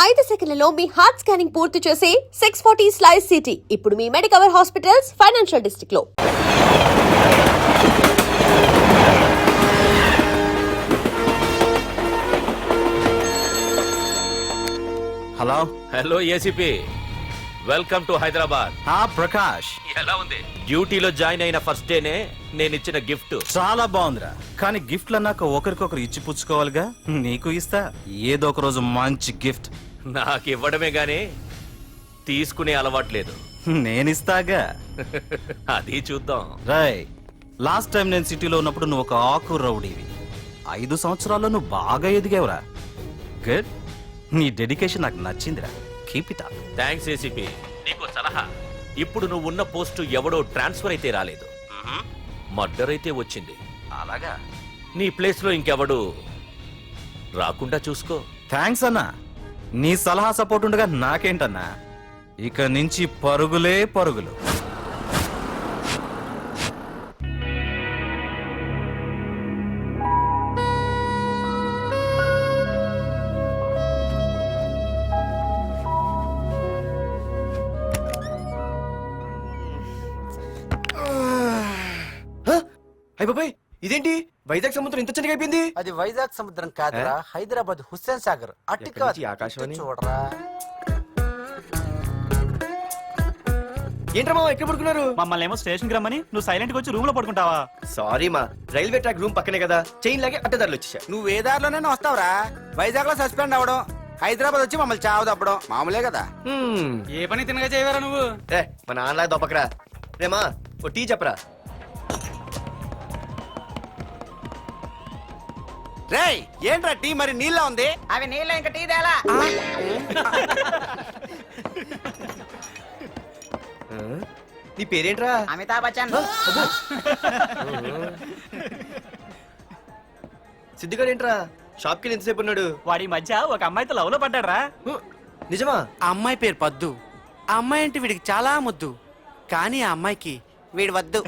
5 సెకన్లలో మీ heart scanning పూర్తి చేసి 640 స్లైస్ సిటీ ఇప్పుడు మీ మెడికవర్ హాస్పిటల్స్ ఫైనాన్షియల్ డిస్ట్రిక్ట్ లో. Hello ACP, welcome to Hyderabad. Prakash ఎలా ఉంది? డ్యూటీలో జాయిన్ అయిన ఫస్ట్ డేనే నేను ఇచ్చిన గిఫ్ట్. చాలా బాగుందిరా, కానీ గిఫ్ట్లు అన్నాక ఒకరికొకరు ఇచ్చి పుచ్చుకోవాలిగా. నీకు ఇస్తా ఏదో ఒక రోజు మంచి గిఫ్ట్. నాకు ఇవ్వడమే గానీ తీసుకునే అలవాట్లేదు. నేనిస్తాగా. అది చూద్దాం. రాయ్, లాస్ట్ టైం నేను సిటీలో ఉన్నప్పుడు నువ్వు ఒక ఆకు రౌడీవి. 5 సంవత్సరాల్లో నువ్వు బాగా ఎదిగావురా. గుడ్, నీ డెడికేషన్ నాకు నచ్చిందిరా. Keep it up. Thanks ACP. నీకు సలహా, ఇప్పుడు నువ్వు ఉన్న పోస్టు ఎవడో ట్రాన్స్ఫర్ అయితే రాలేదు, మర్డర్ అయితే వచ్చింది. అలాగా? నీ ప్లేస్ లో ఇంకెవడు రాకుండా చూసుకో. థ్యాంక్స్ అన్నా. నీ సలహా సపోర్ట్ ఉండగా నాకేంటన్నా, ఇక నుంచి పరుగులే పరుగులు. బాబాయ్, ఇదేంటి వైజాగ్ సముద్రం ఇంత చిన్నగా అయిపోయింది? అది వైజాగ్ సముద్రం కాదురా, హైదరాబాద్ హుస్సేన్ సాగర్. అట్టి ఆకాశవాణి చూడరా. ఏంట్రా మామ ఎక్కడ పడుకున్నారు? మమ్మల్ని ఏమో స్టేషన్ కి రమ్మని నువ్వు సైలెంట్ గా వచ్చి రూమ్ లో పడుకుంటావా? సారీ మా, రైల్వే ట్రాక్ రూమ్ పక్కనే కదా, చైన్ లాగే అడ్డదారులు వచ్చేసా. నువ్వు ఏ దారిలోనే వస్తావురా. వైజాగ్ లో సస్పెండ్ అవ్వడం, హైదరాబాద్ వచ్చి మమ్మల్ని చావు తప్పడం మామూలే కదా. ఏ పని తినగా చేయవరా నువ్వు? మన ఆన్లా దొప్పకరా. రేమా ఓ టీ చెప్పరా. రేయ్, ఏంట్రా టీ మరి నీళ్ళ ఉంది? అవి నీళ్ళు ఇంకా టీ తేలా. నీ పేరేంట్రా? అమితాబ్ బచ్చన్. సిద్ధిగాడు ఏంట్రా షాప్ కి ఎంతసేపు ఉన్నాడు? వాడి మధ్య ఒక అమ్మాయితో లవ్ లో పడ్డాడ్రా. నిజమా? ఆ అమ్మాయి పేరు పద్దు. ఆ అమ్మాయి అంటే వీడికి చాలా ముద్దు, కానీ ఆ అమ్మాయికి వీడు వద్దు.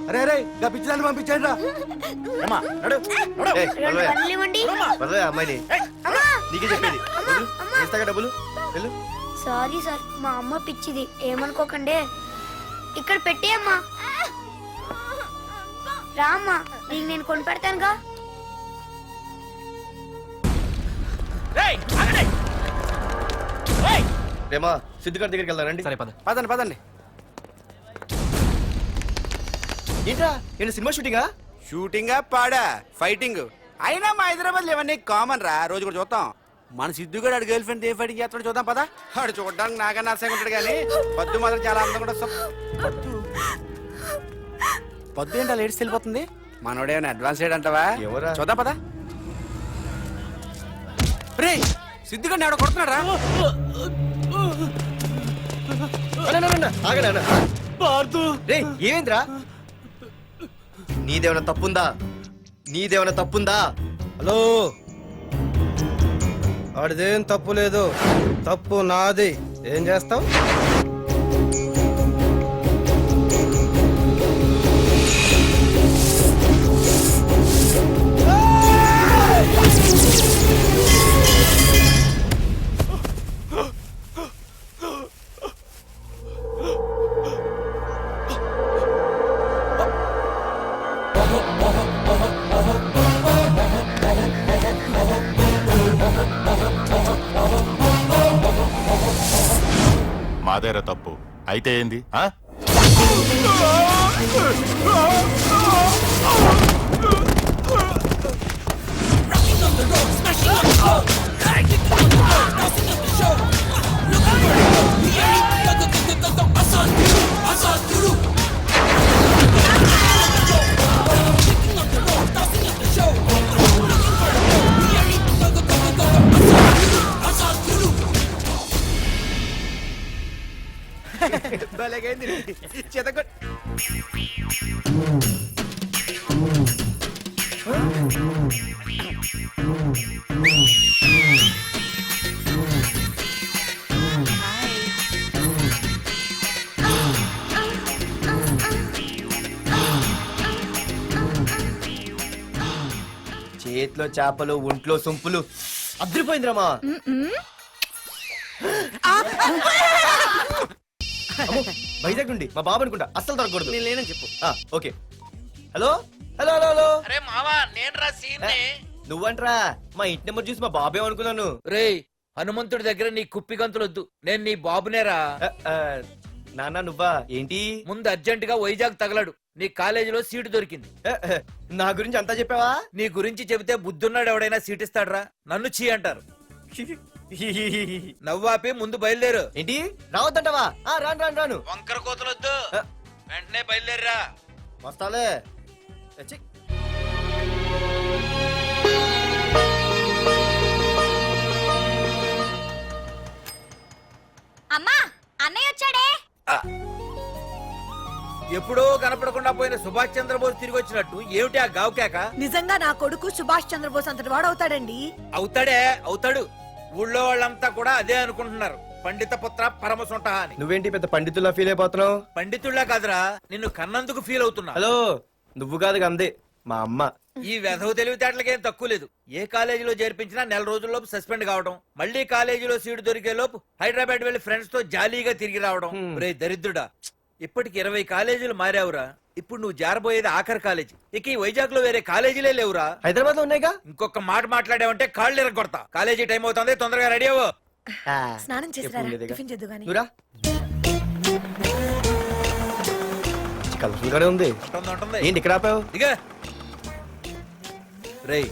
అరే అరే, పిచ్చిదాన్ని పంపించండి రా. అమ్మాయిని నీకే చెప్పేది. ఇస్తాగా డబ్బులు. వెళ్ళు. సారీ సార్, మా అమ్మ పిచ్చిది, ఏమనుకోకండి. ఇక్కడ పెట్టి అమ్మా. రామ్మా, నీకు నేను కొని పెడతానుగా. రేమా, సిద్ధిగాడి దగ్గరికి వెళ్దానండి. సరే పద. పదండి పదండి. ఏంట్రా, ఏంటి సినిమా షూటింగా? షూటింగా పాడా ఫైటింగ్ అయినా మా హైదరాబాద్ ఇవన్నీ కామన్ రా, రోజు కూడా చూద్దాం. మన సిద్ధు కూడా ఆడు గర్ల్ ఫ్రెండ్ ఏ ఫైటింగ్ చేస్తాడు చూద్దాం పదా. ఆడు చూడడానికి నాకన్నా అసహ్యంగా ఉంటాడు, కానీ పద్దు మాత్రం చాలా అందంగా ఉంటుంది. పద్దు ఏంటో లేడీస్ వెళ్ళిపోతుంది. మనోడేమైనా అడ్వాన్స్ అంటావా? ఎవరా? చూద్దాం పదా. రే, సిద్ధు గారిని ఎవడో కొడుతున్నాడు రా. ఏమేంద్రా? నీదేమైనా తప్పుందా? నీదేమైనా తప్పుందా? హలో, ఆడిదేం తప్పు లేదు, తప్పు నాది. ఏం చేస్తావు? మాదేరా తప్పు అయితే ఏంది? చేతిలో చేపలు ఒంట్లో సొంపులు అద్రిపోయిందిరామా. వైజాగ్ నుండి మా బాబు అనుకుంటా, అస్సలు దొరకకూడదు. నేను లేనని చెప్పు. Okay. Hello hello hello hello. అరే మావా నేను రా సీన్ని. నువ్వంట్రా, మా ఇంటి నెంబర్ చూసి మా బాబే అనుకున్నాను. రేయ్ హనుమంతుడి దగ్గర నీ కుప్పి గంతులొద్దు, నేను నీ బాబునేరా. నాన్న నువ్వా ఏంటి? ముందు అర్జెంట్ గా వైజాగ్ తగలడు, నీ కాలేజీలో సీటు దొరికింది. నా గురించి అంతా చెప్పావా? నీ గురించి చెబితే బుద్ధున్నాడు ఎవడైనా సీట్ ఇస్తాడ్రా, నన్ను చీ అంటారు. నవ్వాపి ముందు బయలుదేరు. ఏంటి రావద్దంటావా? రాను రాను రాను. వంకర కోతలొద్దు, వెంటనే బయలుదేరరా. వస్తాలే. ఛీ. అమ్మా అన్నయ్య వచ్చాడే. ఎప్పుడో కనపడకుండా పోయిన సుభాష్ చంద్రబోస్ తిరిగి వచ్చినట్టు ఏమిటి ఆ గావుకేక? నిజంగా నా కొడుకు సుభాష్ చంద్రబోస్ అంతటి వాడు అవుతాడండి. అవుతాడే అవుతాడు, ఊళ్ళో వాళ్ళంతా కూడా అదే అనుకుంటున్నారు. పండిత పుత్ర పరమ సొంట అని. నువ్వేంటి పెద్ద పండితుల్లా ఫీల్ అయిపోతున్నావు? పండితుళ్ళ కాదురా, నిన్ను కన్నందుకు ఫీల్ అవుతున్నా. హలో, నువ్వు కాదు అందే మా అమ్మ. ఈ వెధవ తెలివితేటలకేం తక్కువ లేదు. ఏ కాలేజీలో చేర్పించినా నెల రోజుల్లోపు సస్పెండ్ కావడం, మళ్ళీ కాలేజీలో సీటు దొరికే లోపు హైదరాబాద్ వెళ్లి ఫ్రెండ్స్ తో జాలీగా తిరిగి రావడం. రే దరిద్రుడా, ఇప్పటికి 20 కాలేజీలు మారావురా. ఇప్పుడు నువ్వు జారబోయేది ఆఖరి కాలేజీ. ఇక ఈ వైజాగ్ లో వేరే కాలేజీలే లేవురా. హైదరాబాద్ లో ఉన్నాయిగా. ఇంకొక మాట మాట్లాడావంటే కాళ్ళు ఎరగొడతా. కాలేజీ టైం అవుతుంది, తొందరగా రెడీ అవ్వు. స్నానం చేసి ఎప్పుడు ఉండేదిగా. టిఫిన్ చేద్దు గాని. నువ్వురా. కలర్ఫుల్ గానే ఉంది. ఉంటుంది, ఉంటుంది. ఏంటి ఇక్కడ ఆపావు? దిగా. రేయ్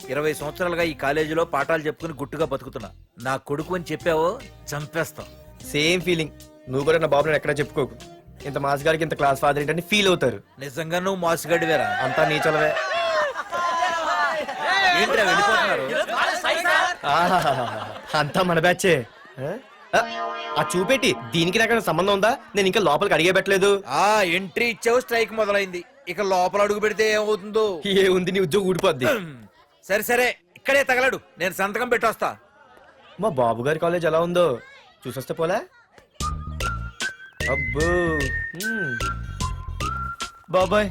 20 సంవత్సరాలుగా ఈ కాలేజీలో పాఠాలు చెప్పుకుని గుట్టుగా బతుకుతున్నా. నా కొడుకు అని చెప్పావో చంపేస్తాం. Same feeling. నువ్వు కూడా నా బాబు నేను ఎక్కడా చెప్పుకోకు. ఇంత మాస్ గారికి ఇంత క్లాస్ ఫాదర్ ఏంటని ఫీల్ అవుతారు. నిజంగా నువ్వు మోసగాడివేరా. అంతా నీ చలవే. ఏంట్రా వెళ్ళిపోతున్నారు? ఆహాహాహా. అంతా మన బ్యాచే. ఆ చూపెట్టి దీనికి నాకైనా సంబంధం ఉందా? నేను ఇంకా లోపలికి అడిగే పెట్టలేదు. ఆ ఎంట్రీ ఇచ్చావు, స్ట్రైక్ మొదలైంది. ఇక లోపల అడుగు పెడితే ఏమవుతుందో. ఏ ఉంది, నీ ఉద్యోగం ఊడిపోద్ది. సరే సరే, ఇక్కడే తగలడు, నేను సంతకం పెట్టొస్తా. మా బాబు గారి కాలేజ్ ఎలా ఉందో చూసొస్తే పోలే. అబ్బో. బాబాయ్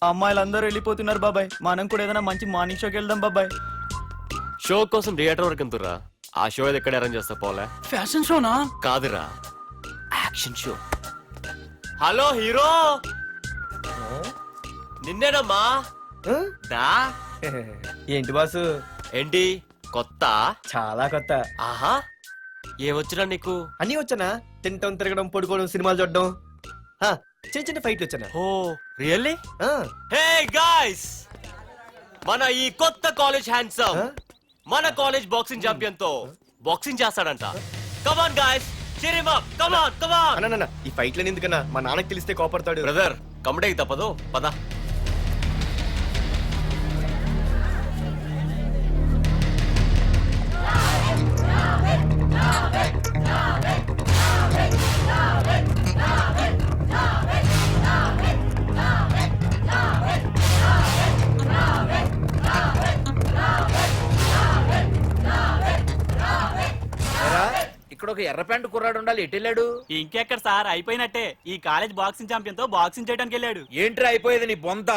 అమ్మాయిలందరూ వెళ్ళిపోతున్నారు బాబాయ్, మనం కూడా ఏదైనా మంచి మార్నింగ్ షోకి వెళ్దాం బాబాయ్. షో కోసం థియేటర్ వరకు ఎంతురా? ఆ షో ఏది ఎక్కడ అరేంజ్ చేస్తా పోలే? ఫ్యాషన్ షోనా? కాదురా, యాక్షన్ షో. హలో హీరో, నిన్నేనమ్మా. ఆ? దా. ఏంటి బాసు? ఏంటి కొత్త? చాలా కొత్త. ఆహా, ఏమొచ్చినా నీకు? అన్నీ వచ్చానా? తింటం, తిరగడం, పడుకోవడం, సినిమాలు చూడడం. చిన్న చిన్న ఫైట్లు వచ్చానా? ఓ రియల్లీ? ఆ. హే గాయ్స్, మన ఈ కొత్త కాలేజ్ హ్యాండ్సమ్ మన కాలేజ్ బాక్సింగ్ ఛాంపియన్ తో బాక్సింగ్ చేస్తాడంట. Come on guys, cheer him up. Come on, come on. అన్న ఈ ఫైట్లని ఎందుకన్నా? మా నాన్నకి తెలిస్తే కోపడతాడు. బ్రదర్ కమడేకి తప్పదు, పద. ఇక్కడ ఒక ఎర్ర ప్యాంటు కుర్రాడు ఉండాలి, ఎటు వెళ్ళాడు? ఇంకెక్కడ సార్, అయిపోయినట్టే. ఈ కాలేజ్ బాక్సింగ్ ఛాంపియన్ తో బాక్సింగ్ చేయడానికి వెళ్ళాడు. ఏంట్రా అయిపోయేది నీ బొంత?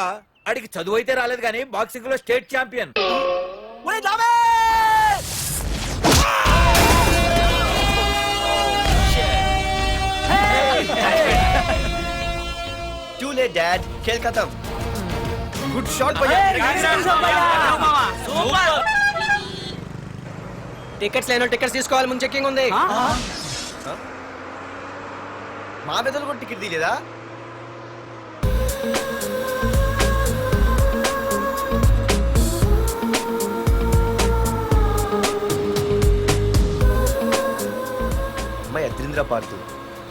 అడిగి చదువు అయితే రాలేదు కానీ బాక్సింగ్ లో state champion. Too late, Dad. खेल खत्म. Good shot, भैया. టికెట్స్ లేనో టికెట్స్ తీసుకోవాలి, ముందు చెక్కింగ్ ఉంది. మా పెద్దలు కూడా టికెట్ తీయలేదా? అమ్మాయి అద్రింద్ర పార్తు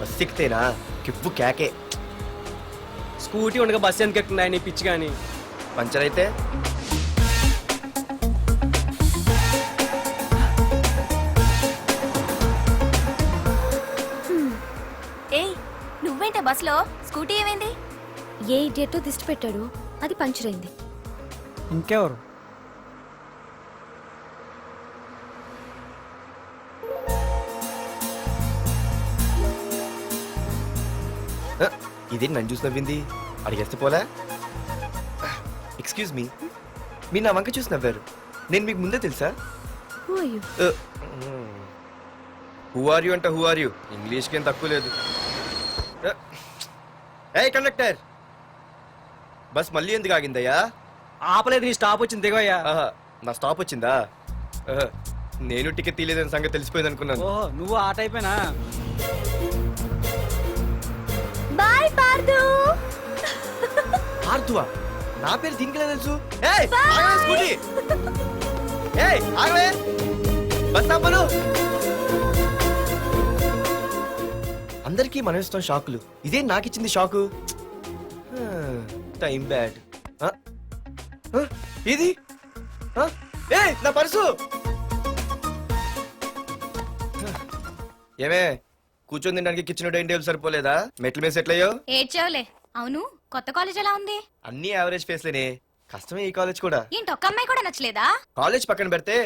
బస్ ఎక్కితేనా కిప్పు కేకే. స్కూటీ ఉండగా బస్సు ఎందుకు ఎక్కుతున్నాయి నీ పిచ్చి గాని? పంచర్ అయితే ఏయ్ నువ్వేంటే బస్సులో? స్కూటీ ఏమైంది? ఏ ఇడియట్ దిష్టి పెట్టాడు, అది పంచర్ అయింది. ఇంకెవరు? ఆ, 'ఇదేంటి నన్ను చూసి నవ్వింది'? అడిగేస్తే పోలే. ఎక్స్క్యూజ్ మీ, 'ఇదేంటి నన్ను చూసి నవ్వింది'? అడిగేస్తే పోలే. 'ఇదేంటి నన్ను చూసి నవ్వింది'? అడిగేస్తే పోలే. 'ఇదేంటి నన్ను చూసి నవ్వింది'? అడిగేస్తే పోలే. 'ఇదేంటి నన్ను చూసి నవ్వింది'? అడిగేస్తే పోలే. మీరు నా వంక చూసి నవ్వారు. నేను మీకు ముందే తెలుసా? హూ ఆర్ యూ అంట హూ ఆర్ యూ ఇంగ్లీష్కి ఏం తక్కువ లేదు. ఏ కండక్టర్, బస్ మళ్ళీ ఎందుకు ఆగిందయ్యా? ఆపలేదు, నీ స్టాప్ వచ్చింది దిగవయ్యా. ఆహా, నా స్టాప్ వచ్చిందా? ఆహా, నేను టికెట్ తీయలేదని సంగతి తెలిసిపోయింది అనుకున్నాను. ఓహో, నువ్వు ఆ టైపేనా? బాయ్ పార్దు. ఆర్తువా? నా పేరు దీనికి తెలుసు. ఏయ్, ఆగవే స్కూటీ. ఏయ్, ఆగవే. బస్ ఆపలు. అందరికీ మనం ఇస్తాం షాకులు, ఇదే నాకు ఇచ్చింది షాకు. Time bad. ఇది ఏయ్, నా పర్సు. ఏమే, కూర్చొని తినడానికి కిచెన్ డైనింగ్ టేబుల్ సరిపోలేదా? మెట్ల మీద సెట్ అయ్యో. ఏడ్చావులే. అవును, కొత్త కాలేజ్ ఎలా ఉంది? అన్ని యావరేజ్ ఫేస్లేనే. కష్టమే ఈ కాలేజ్ కూడా. ఏంటి, ఒక్క అమ్మాయి కూడా నచ్చలేదా? కాలేజ్ పక్కన పెడితే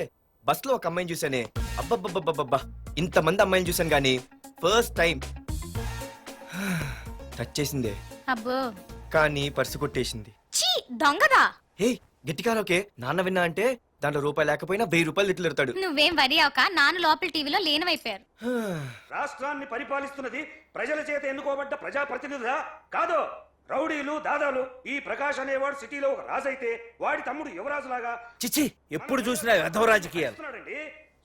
బస్ లో ఒక అమ్మాయిని చూసానే, అబ్బబ్బబ్బబ్బబ్బా, ఇంతమంది అమ్మాయిని చూసాను గానీ ఫస్ట్ టైం టచ్ చేసిందే, అబ్బో, కానీ పర్సు కొట్టేసింది. చీ దొంగదా. హే, గట్టిగా ఓకే. నాన్న విన్నా అంటే దాంట్లో రూపాయి లేకపోయినా 1000 రూపాయలు తిట్లు. నువ్వేం వరి అవక, నాన్న లోపల టీవీలో లీనమైపోయారు. రాష్ట్రాన్ని పరిపాలిస్తున్నది ప్రజల చేత ఎన్నుకోబడ్డ ప్రజాప్రతినిధులా కాదు, రౌడీలు దాదాలు. ఈ ప్రకాష్ అనేవాడు సిటీలో ఒక రాజైతే వాడి తమ్ముడు యువరాజులాగా చిచ్చి, ఎప్పుడు చూసినా వెధవ రాజకీయాలు. చేస్తున్నాడండి.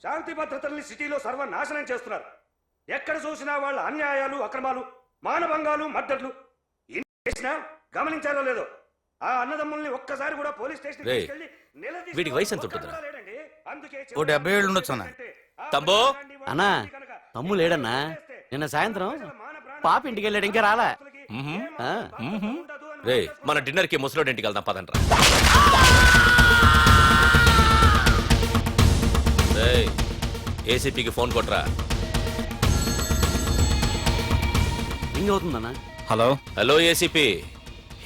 శాంతి భద్రతల్ని సిటీలో సర్వనాశనం చేస్తున్నారు. ఎక్కడ చూసినా వాళ్ళ అన్యాయాలు, అక్రమాలు, మానభంగాలు, మద్దతులు. ఇన్ని చేసినా గమనించారో లేదో, ఆ అన్నదమ్ముల్ని ఒక్కసారి కూడా పోలీస్ స్టేషన్ రేయ్, వీడికి వయసు ఎంత ఉంటుందిరా? ఓ 70 ఏళ్ళు ఉండొచ్చు అన్న. తమ్ముడు? అన్నా, తమ్ము లేడన్నా. నిన్న సాయంత్రం పాప ఇంటికి వెళ్ళాడు, ఇంకా రాలా. రే, మన డిన్నర్ కి ముసలోడి ఇంటికి వెళ్దాం పదండ్రా. రేయ్, ఏసీపీకి ఫోన్ కొట్రా. రింగ్ అవుతుందన్నా. హలో. హలో ఏసీపీ,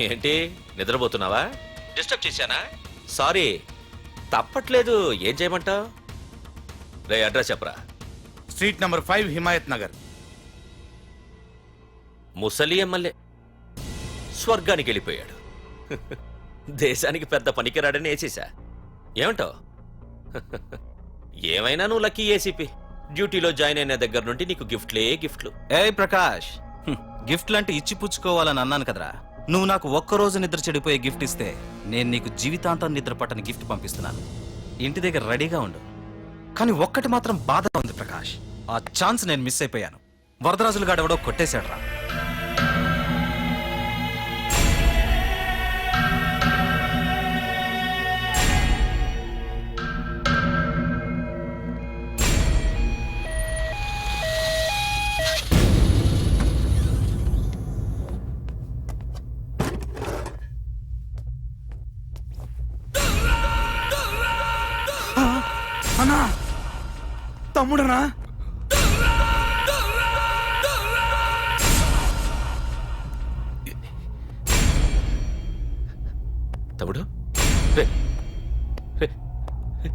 ఏంటి నిద్రపోతున్నావా? డిస్టర్బ్ చేశానా? సారీ, తప్పట్లేదు. ఏం చేయమంటావు? రే, అడ్రస్ చెప్పరా. Street number 5 Himayat Nagar. ముసలి ఎమ్మెల్యే స్వర్గానికి వెళ్ళిపోయాడు. దేశానికి పెద్ద పనికిరాడని వేసేసా. ఏమంటావు? ఏమైనా నువ్వు లక్కీ ఏసీపీ. డ్యూటీలో జాయిన్ అయిన దగ్గర నుండి నీకు గిఫ్ట్లే గిఫ్ట్లు. ఏ ప్రకాష్, గిఫ్ట్ లాంటి ఇచ్చి పుచ్చుకోవాలని అన్నాను కదరా. నువ్వు నాకు ఒక్కరోజు నిద్ర చెడిపోయే గిఫ్ట్ ఇస్తే నేను నీకు జీవితాంతం నిద్ర పట్టని గిఫ్ట్ పంపిస్తున్నాను. ఇంటి దగ్గర రెడీగా ఉండు. కానీ ఒక్కటి మాత్రం బాధగా ఉంది ప్రకాష్, ఆ ఛాన్స్ నేను మిస్ అయిపోయాను. వరదరాజులు గాడెవడో కొట్టేశాడు రా. అన్నా, తమ్ముడనా? తమ్ముడు? రే, రే, రే.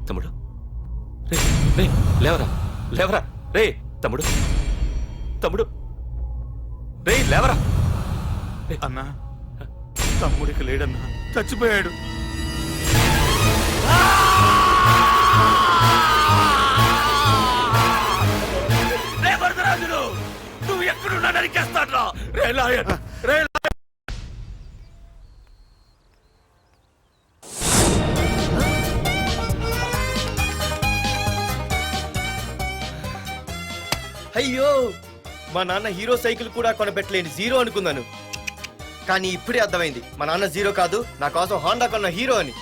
తమ్ముడు? రే, రే, లేవరా, లేవరా. రే తమ్ముడు, తమ్ముడు, రే లేవరా. అన్నా, తమ్ముడికి లేడన్నా, చచ్చిపోయాడు. రే వరదరాజులు, నువ్వు ఎక్కడున్నా నరికేస్తాడ్రా. రే లాయర్, రే లాయర్. అయ్యో, మా నాన్న హీరో సైకిల్ కూడా కొనబెట్టలేని జీరో అనుకున్నాను. కానీ ఇప్పుడే అర్థమైంది, మా నాన్న జీరో కాదు, నా కోసం హోండా కొన్న హీరో అని.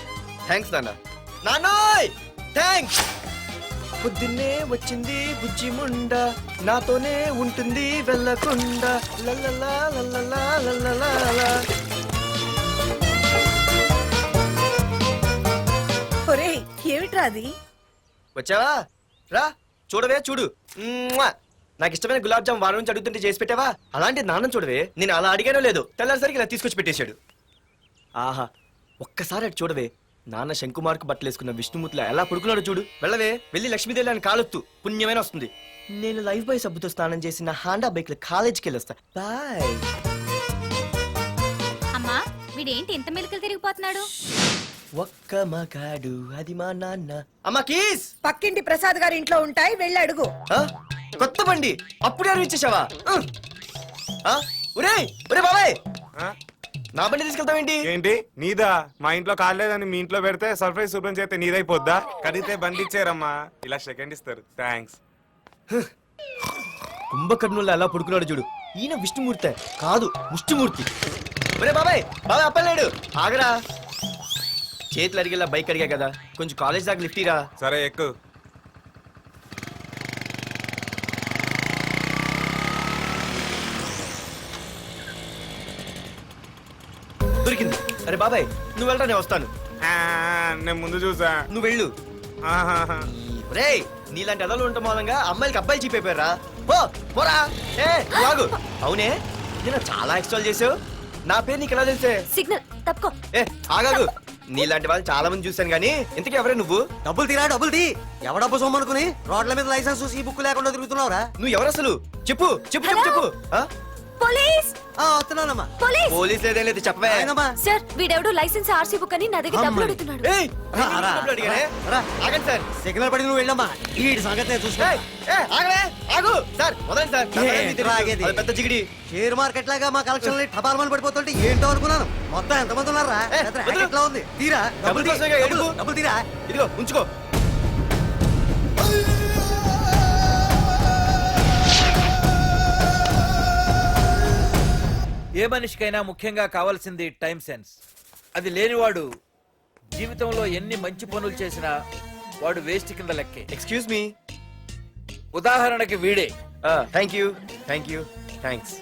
థ్యాంక్స్ నాన్న. నాన్నోయ్ థ్యాంక్స్. పొద్దున్నే వచ్చింది బుజ్జి ముండ, నాతోనే ఉంటుంది వెళ్ళకుండా. లల్లలా లల్లలా లల్లలా. ఒరేయ్, ఏమిట్రా అది? వచ్చావా? రా చూడవే, చూడు. మ్వా! నాకు ఇష్టమైన గులాబ్ జామ్ వారం నుంచి అడుగుతుంటే చేసి పెట్టావా? అలాంటి నాన్న చూడవే, నేను అలా అడిగానో లేదో తెల్లారిసరికి ఇలా తీసుకొచ్చి పెట్టేశాడు. ఆహా, ఒక్కసారి అటు చూడవే, నాన్న శంకుమార్కు బట్టలేసుకున్న విష్ణుమూర్తిలా ఎలా పడుకున్నాడు చూడు. వెళ్ళవే, వెళ్ళి లక్ష్మీదేవి అని కాలొత్తు, పుణ్యమైన వస్తుంది. నేను లైఫ్ బాయ్ సబ్బుతో స్నానం చేసి నా హాండా బైక్ లో కాలేజీకి వెళ్ళొస్తా. బాయ్. అమ్మా, వీడేంటి ఇంత మెలికలు తిరిగిపోతున్నాడు? ఒక్క మగాడు అది మా నాన్న. అమ్మా కీస్. పక్కింటి ప్రసాద్ గారి ఇంట్లో ఉంటాయి, వెళ్ళి అడుగు. ఆ? కొత్త బండి అప్పుడే ఇచ్చేసావా? ఒరే ఒరే బాబాయ్, నా బండి తీసుకెళ్తావేంటి? ఏంటి నీదా? మా ఇంట్లో కాలేదని మీ ఇంట్లో పెడితే సర్ప్రైజ్ శుభ్రం చేస్తే నీదైపోద్దా? కడిగితే బండి ఇచ్చారమ్మా, ఇలా సెకండ్ ఇస్తారు. థ్యాంక్స్. కుంభకర్ణుల్లో ఎలా పడుకున్నాడు చూడు. ఈయన విష్ణుమూర్తి కాదు, ముష్టిమూర్తి. ఒరే బాబాయ్ బాబాయ్ అప్పలేడు, ఆగరా. చేతులు అడిగేలా బైక్ అడిగా కదా, కొంచెం కాలేజ్ దాకా లిఫ్ట్ ఇరా. సరే ఎక్కు. దొరికింది. అరే బాబాయ్ నువ్వు వెళ్ళరా, నేను వస్తాను. నేను ముందు చూసా. నువ్వు వెళ్ళు. ఆహాహా. రే నీలాంటి అదలు ఉండటం మూలంగా అమ్మాయిలకి అబ్బాయిలు చీపైపోయారా? పో పోరా. ఏ నువ్వు ఆగు. అవునే నేను చాలా ఎక్స్ట్రాల్ చేసావు. నా పేరు నీకు ఎలా తెలిసే? సిగ్నల్ తప్పుకో. ఏ ఆగాగు. నీలాంటి వాళ్ళు చాలా మంది చూశాను గానీ ఇంతకీ ఎవరే నువ్వు? డబ్బులు తీరా, డబ్బులు తీ. ఎవడబ్బు సొమ్మనుకుని రోడ్ల మీద లైసెన్స్ ఈ బుక్ లేకుండా తిరుగుతున్నావురా? నువ్వు ఎవరు అసలు? చెప్పు చెప్పు చెప్పు చెప్పు. ఆ? పోలీస్ వస్తున్నానమ్మా. పోలీస్ పోలీస్ లేదేం లేదు, చెప్పవే. సార్, వీడెవడో లైసెన్స్ ఆర్సీ బుక్ అని నా దగ్గర డబ్బులు అడుగుతున్నాడు. ఏయ్, డబ్బులు అడిగానే? ఆగండి సార్. సిగ్నల్ పడి నువ్వు వెళ్ళమ్మా. ఈ సంగతి చూసుకో. ఏయ్, ఏయ్, ఆగలే, ఆగు. సార్ వదండి సార్. నా ఏ, పేరు మీకు ఆగేది. తెలుసు. అది పెద్ద జిగిడి. షేర్ మార్కెట్ లాగా మా కలెక్షన్ టపాల్మని పడిపోతుంటే ఏంటో అనుకున్నాను. మొత్తం ఎంతమంది ఉన్నారా? ఏ, పెద్ద వదిలు. racket లా ఉంది. తీరా డబ్బులు కోసమేగా ఏడుపు. డబ్బులు తీరా. ఇదిగో ఉంచుకో. ఏ మనిషికైనా ముఖ్యంగా కావాల్సింది టైం సెన్స్. అది లేనివాడు జీవితంలో ఎన్ని మంచి పనులు చేసినా వాడు వేస్ట్ కింద లెక్కే. Excuse me. ఉదాహరణకి వీడే. Thank you thank you thanks.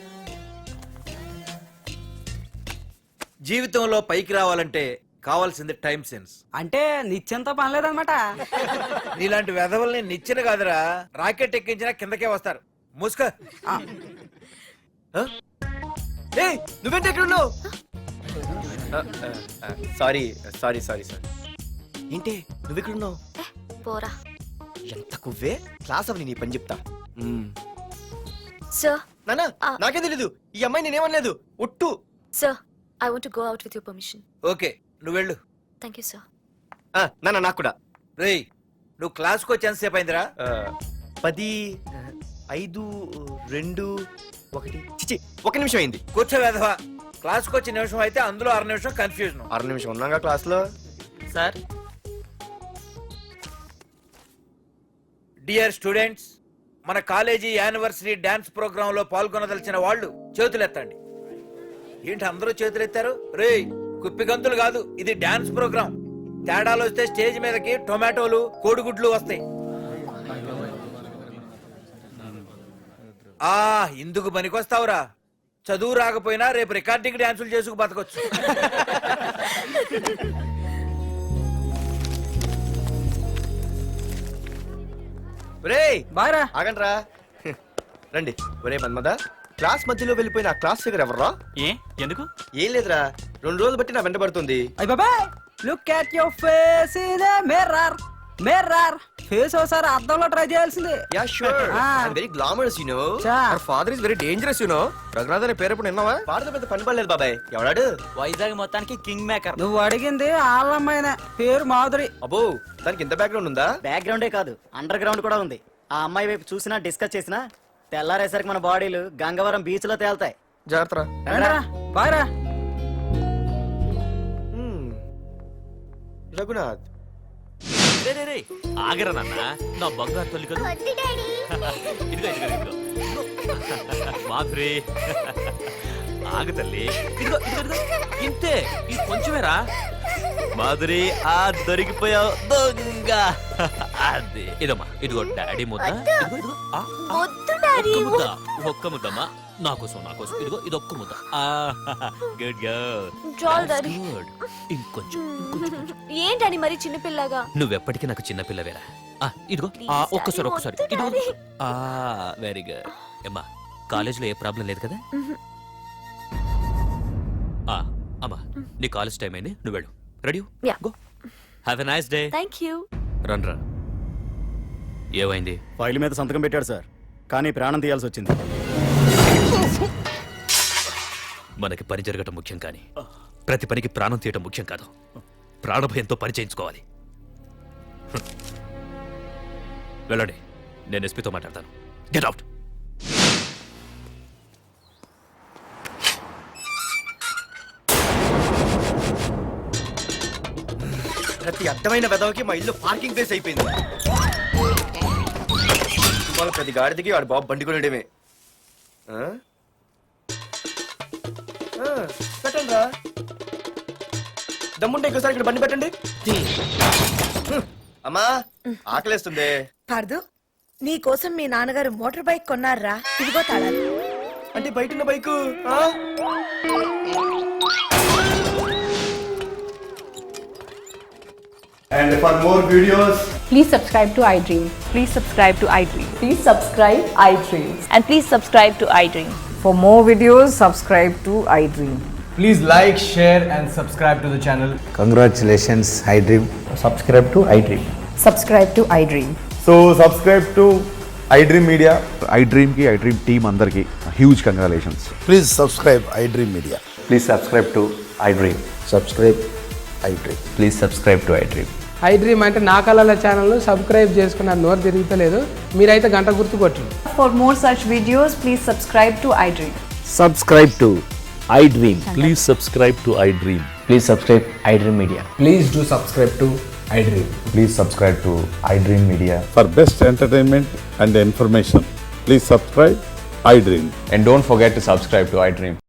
జీవితంలో పైకి రావాలంటే కావాల్సింది టైం సెన్స్. అంటే నిత్యంతో పనిలేదన్నమాట. నీలాంటి వెధవల్ని నిచ్చిన కాదురా, రాకెట్ ఎక్కించినా కిందకే వస్తారు. ముసుక. ఏయ్ నువ్వేంటి ఎక్కడ ఉన్నావు? Sorry sorry sorry sorry. ఏంటి నువ్వు ఎక్కడ ఉన్నావు? పోరా. ఎంత కువ్వే. క్లాస్ అవని నీ పని చెప్తా. సార్, నానా నాకేం తెలీదు. ఈ అమ్మాయి నేనేమనలేదు. ఒట్టు. Sir, I want to go out with your permission. Okay నువ్వు వెళ్ళు. Thank you sir. నానా నాకు కూడా. రేయ్ నువ్వు క్లాస్కి వచ్చి ఎంతసేపు అయిందిరా? 10, 5, 2, 1 చిచి 1 నిమిషం అయింది. కూర్చో వెధవా. క్లాస్కి వచ్చి నిమిషం అయితే అందులో 6 నిమిషం కన్ఫ్యూజన్. 6 నిమిషం ఉన్నాగా క్లాస్ లో. సార్, డియర్ స్టూడెంట్స్, మన కాలేజీ యానివర్సరీ డాన్స్ ప్రోగ్రామ్ లో పాల్గొనదలిచిన వాళ్ళు చేతులెత్తండి. ఏంటి అందరూ చేతులెత్తారు? రేయ్ కుప్పి గంతులు కాదు, ఇది డాన్స్ ప్రోగ్రామ్. తేడాలు వస్తే స్టేజ్ మీదకి టొమాటోలు కోడిగుడ్లు వస్తాయి. ఇందుకు పనికొస్తావురా. చదువు రాకపోయినా రేపు రికార్డింగ్ డాన్సులు చేసుకు బతకొచ్చు. ఒరేయ్ బాగా ఆగండ్రా. రండి. ఒరే మన్మద, క్లాస్ మధ్యలో వెళ్ళిపోయిన ఆ క్లాస్ ఫిగర్ ఎవర్రా? ఏ ఎందుకు? ఏం లేదురా, 2 రోజులు బట్టి నా వెంట పడుతుంది. అయ్య బాబాయ్, look at your face in a mirror. Mirror face ఒకసారి అద్దంలో ట్రై చేయాల్సింది. Yeah sure. I'm very glamorous you know. Our father is very dangerous you know. Raghunath అనే పేరు ఎప్పుడు విన్నావా? వాడితో పెద్ద పని పడలేదు బాబాయ్. ఎవడాడు? వైజాగ్ మొత్తానికి కింగ్ మేకర్. నువ్వు అడిగింది ఆళ్ళమ్మాయిన పేరు మాధురి. అబ్బో దానికి ఇంత బ్యాక్గ్రౌండ్ ఉందా? బ్యాక్గ్రౌండే కాదు, అండర్ గ్రౌండ్ కూడా ఉంది. ఆ అమ్మాయి వైపు చూసినా డిస్కస్ చేసినా తెల్లారేసరికి మన బాడీలు గంగవరం బీచ్ లో తేలుతాయి. జాగ్రత్త. బాయ్. రఘునాథ్ రే రే రే ఆగరా నాన్న, నా బంగారు తల్లి కదా. ఇదిగో ఇదిగో ఇదిగో మాధురి, ఆగు తల్లి. ఇదిగో ఇదిగో ఇదిగో ఇంతే, ఇది కొంచెమేరా. మాధురి ఆ దొరికిపోయావు దొంగ. అదే ఇదమ్మా, ఇదిగో డాడీ ముద్ద. ఇదిగో ఇదిగో ఒక్క ముద్దమ్మా, నా కోసం నా కోసం. ఇదిగో ఇది ఒక్క ముద్ద. Good girl. గుడ్. ఇంకొంచెం. ఏంటని మరి చిన్నపిల్లగా? నువ్వెప్పటికీ నాకు చిన్న పిల్లవేరా. ఇదిగో ఒక్కసారి ఒక్కసారి. ఇదిగో వెరీ గుడ్. అమ్మా కాలేజీలో ఏ ప్రాబ్లం లేదు కదా? అమ్మా నీ కాలేజ్ టైం అయింది, నువ్వు వెళ్ళు. Ready? Go. Have a nice day. Thank you. రన్రా. ఏమైంది? ఫైల్ మీద సంతకం పెట్టాడు సార్, కానీ ప్రాణం తీయాల్సి వచ్చింది. మనకి పని జరగటం ముఖ్యం, కానీ ప్రతి పనికి ప్రాణం తీయటం ముఖ్యం కాదు, ప్రాణభయంతో పని చేయించుకోవాలి. వెళ్ళండి, నేను ఎస్పీతో మాట్లాడతాను. Get out. ప్రతి అర్థమైన వెదవకి మా ఇల్లు పార్కింగ్ ప్లేస్ అయిపోయింది. వాళ్ళ ప్రతి గాడిదకి వాడు బాబు బండి కొనడమే. పెట్టండి రా, దమ్ముంటే ఇంకోసారి ఇక్కడ బండి పెట్టండి. అమ్మా ఆకలేస్తుంది. పార్దు నీ కోసం మీ నాన్నగారు మోటార్ బైక్ కొన్నారా, ఇదిగో తాళాలు. అంటే బయట ఉన్న bike And for more videos, Please subscribe to iDream. Please subscribe to iDream. Please subscribe iDream. And please subscribe to iDream. For more videos, subscribe to iDream. please like, share and subscribe to the channel. Congratulations I dream. Subscribe to iDream. Subscribe to iDream. So subscribe to iDream Media. iDream కి iDream team అందరికి huge congratulations. Please subscribe I dream media. Please subscribe to iDream. Subscribe I dream. Please subscribe to iDream. iDream అంటే నా కళల channel subscribe చేసుకున్న నోరు తిరుగుతలేదు, మీరైతే గంట గుర్తు కొట్టండి. For more such videos, please subscribe to iDream. Subscribe to I dream. Please subscribe to iDream. Please subscribe iDream Media. Please do subscribe to iDream. Please subscribe to iDream Media. For best entertainment and information please subscribe iDream. And don't forget to subscribe to iDream.